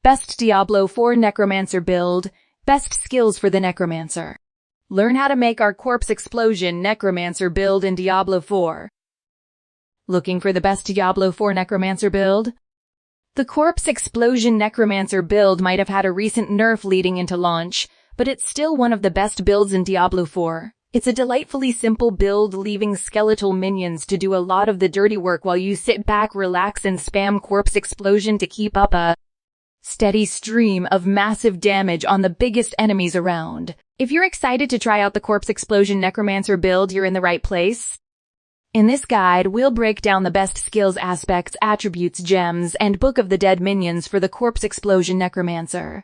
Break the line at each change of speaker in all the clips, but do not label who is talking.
Best Diablo 4 Necromancer build. Best skills for the Necromancer. Learn how to make our Corpse Explosion Necromancer build in Diablo 4. Looking for the best Diablo 4 Necromancer build? The Corpse Explosion Necromancer build might have had a recent nerf leading into launch, but it's still one of the best builds in Diablo 4. It's a delightfully simple build, leaving skeletal minions to do a lot of the dirty work while you sit back, relax, and spam Corpse Explosion to keep up a steady stream of massive damage on the biggest enemies around. If you're excited to try out the Corpse Explosion Necromancer build, you're in the right place. In this guide, we'll break down the best skills, aspects, attributes, gems, and Book of the Dead minions for the Corpse Explosion Necromancer.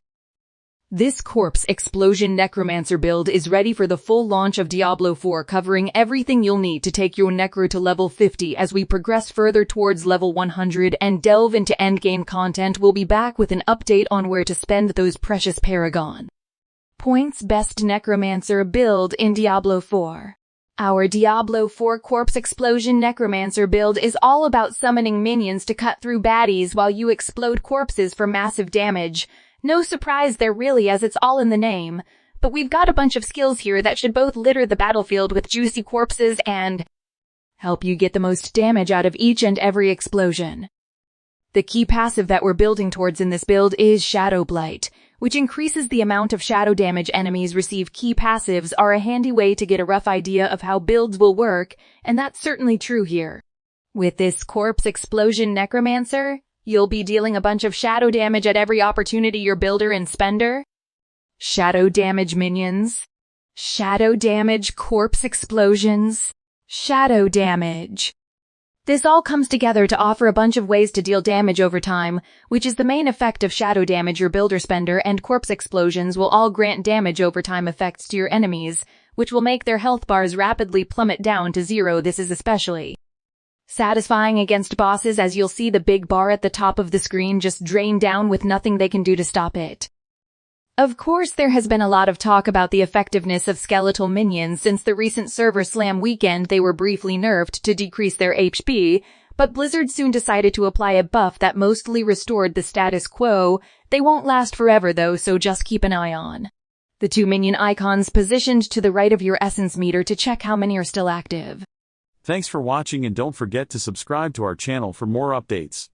This Corpse Explosion Necromancer build is ready for the full launch of Diablo 4, covering everything you'll need to take your Necro to level 50 as we progress further towards level 100 and delve into endgame content. We'll be back with an update on where to spend those precious Paragon points. Best Necromancer build in Diablo 4. Our Diablo 4 Corpse Explosion Necromancer build is all about summoning minions to cut through baddies while you explode corpses for massive damage. No surprise there really, as it's all in the name, but we've got a bunch of skills here that should both litter the battlefield with juicy corpses and help you get the most damage out of each and every explosion. The key passive that we're building towards in this build is Shadow Blight, which increases the amount of shadow damage enemies receive. Key passives are a handy way to get a rough idea of how builds will work, and that's certainly true here. With this Corpse Explosion Necromancer, you'll be dealing a bunch of shadow damage at every opportunity, your builder and spender. Shadow damage minions. Shadow damage corpse explosions. Shadow damage. This all comes together to offer a bunch of ways to deal damage over time, which is the main effect of shadow damage. Your builder, spender, and corpse explosions will all grant damage over time effects to your enemies, which will make their health bars rapidly plummet down to 0. This is especially satisfying against bosses, as you'll see the big bar at the top of the screen just drain down with nothing they can do to stop it. Of course, there has been a lot of talk about the effectiveness of skeletal minions since the recent server slam weekend. They were briefly nerfed to decrease their HP, but Blizzard soon decided to apply a buff that mostly restored the status quo. They won't last forever though, so just keep an eye on the 2 minion icons positioned to the right of your essence meter to check how many are still active.
Thanks for watching, and don't forget to subscribe to our channel for more updates.